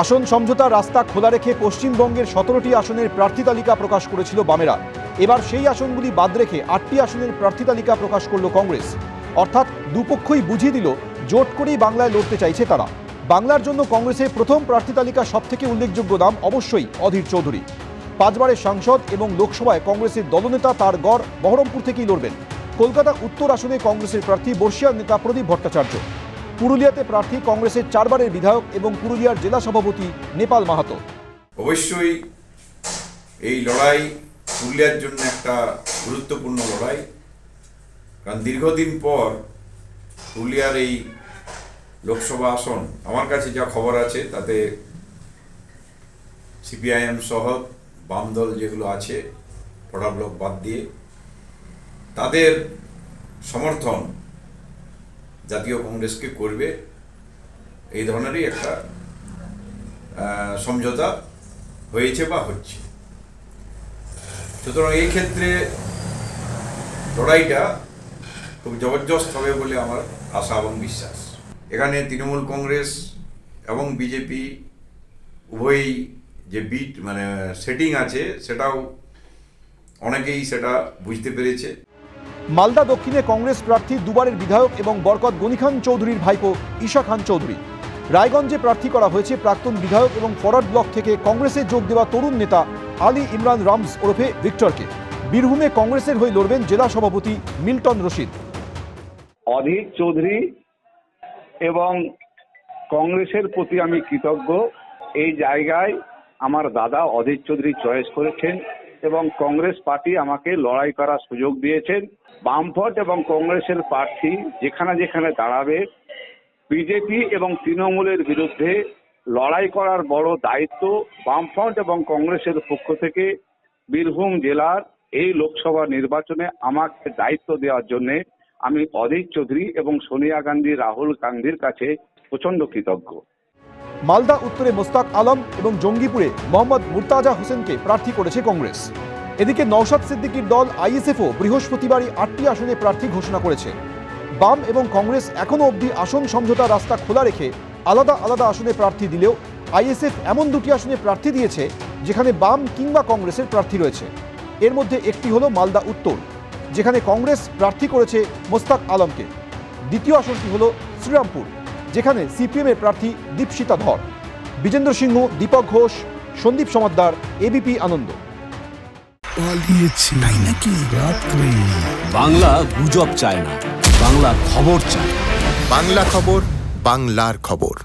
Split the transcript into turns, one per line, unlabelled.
আসন সমঝোতার রাস্তা খোলা রেখে পশ্চিমবঙ্গের 17টি আসনের প্রার্থী তালিকা প্রকাশ করেছিল বামেরা। এবার সেই আসনগুলি বাদ রেখে 8টি আসনের প্রার্থী তালিকা প্রকাশ করল কংগ্রেস। অর্থাৎ দুপক্ষই বুঝিয়ে দিল জোট করেই বাংলায় লড়তে চাইছে তারা। বাংলার জন্য কংগ্রেসের প্রথম প্রার্থী তালিকা সবথেকে উল্লেখযোগ্য নাম অবশ্যই অধীর চৌধুরী। 5 বারের সাংসদ এবং লোকসভায় কংগ্রেসের দলনেতা তার গড় বহরমপুর থেকেই লড়বেন। কলকাতা উত্তর আসনে কংগ্রেসের প্রার্থী বর্ষিয়ার নেতা প্রদীপ ভট্টাচার্য। পুরুলিয়াতে প্রার্থী কংগ্রেসের 4 বারের বিধায়ক এবং পুরুলিয়ার জেলা সভাপতি নেপাল মাহাতো।
অবশ্যই এই লড়াই পুরুলিয়ার জন্য একটা গুরুত্বপূর্ণ লড়াই, কারণ দীর্ঘদিন পর পুরুলিয়ার এই লোকসভা আসন, আমার কাছে যা খবর আছে তাতে সিপিআইএম সহ বাম দল যেগুলো আছে ফোড়া ব্লক বাদ দিয়ে, তাদের সমর্থন জাতীয় কংগ্রেসকে করবে, এই ধরনেরই একটা সমঝোতা হয়েছে বা হচ্ছে। সুতরাং এই ক্ষেত্রে লড়াইটা খুব জবরদস্ত হবে বলে আমার আশা এবং বিশ্বাস। এখানে তৃণমূল কংগ্রেস এবং বিজেপি উভয়ই যে সেটিং আছে সেটাও অনেকেই সেটা বুঝতে পেরেছে।
মালদা দক্ষিণে কংগ্রেস প্রার্থী দুবারের বিধায়ক এবং বরকত গনি খান চৌধুরীর ভাইপো ঈশা খান চৌধুরী। রায়গঞ্জে প্রার্থী করা হয়েছে প্রাক্তন বিধায়ক এবং ফরওয়ার্ড ব্লক থেকে কংগ্রেসে যোগ দেওয়া তরুণ নেতা আলী ইমরান রামস ওরফে ভিক্টরকে। বীরভূমে কংগ্রেসের হয়ে লড়বেন জেলা সভাপতি মিল্টন রশিদ।
অধীর চৌধুরী এবং কংগ্রেসের প্রতি আমি কৃতজ্ঞ। এই জায়গায় আমার দাদা অধীর চৌধুরী চয়েস করেছেন এবং কংগ্রেস পার্টি আমাকে লড়াই করার সুযোগ দিয়েছেন। বামফ্রন্ট এবং কংগ্রেসের প্রার্থী যেখানে যেখানে দাঁড়াবে, বিজেপি এবং তৃণমূলের বিরুদ্ধে লড়াই করার বড় দায়িত্ব বামফ্রন্ট এবং কংগ্রেসের পক্ষ থেকে বীরভূম জেলার এই লোকসভা নির্বাচনে আমাকে দায়িত্ব দেওয়ার জন্য আমি অধীর চৌধুরী এবং সোনিয়া গান্ধী, রাহুল গান্ধীর কাছে প্রচন্ড কৃতজ্ঞ।
মালদা উত্তরে মোস্তাক আলম এবং জঙ্গিপুরে মোহাম্মদ মুর্তাজা হোসেনকে প্রার্থী করেছে কংগ্রেস। এদিকে নওশাদ সিদ্দিকীর দল আইএসএফও বৃহস্পতিবারই 8টি আসনে প্রার্থী ঘোষণা করেছে। বাম এবং কংগ্রেস এখনও অবধি আসন সমঝোতার রাস্তা খোলা রেখে আলাদা আলাদা আসনে প্রার্থী দিলেও আইএসএফ এমন 2টি আসনে প্রার্থী দিয়েছে যেখানে বাম কিংবা কংগ্রেসের প্রার্থী রয়েছে। এর মধ্যে একটি হলো মালদা উত্তর, যেখানে কংগ্রেস প্রার্থী করেছে মোস্তাক আলমকে। দ্বিতীয় আসনটি হলো শ্রীরামপুর, যেখানে সিপিএমের প্রার্থী দীপশিতা ধর। বিজেন্দ্র সিংহ, দীপক ঘোষ, সন্দীপ সমাদ্দার, এবিপি আনন্দ।
বাংলা গুজব চায় না, বাংলা খবর চায়।
বাংলা খবর, বাংলার খবর।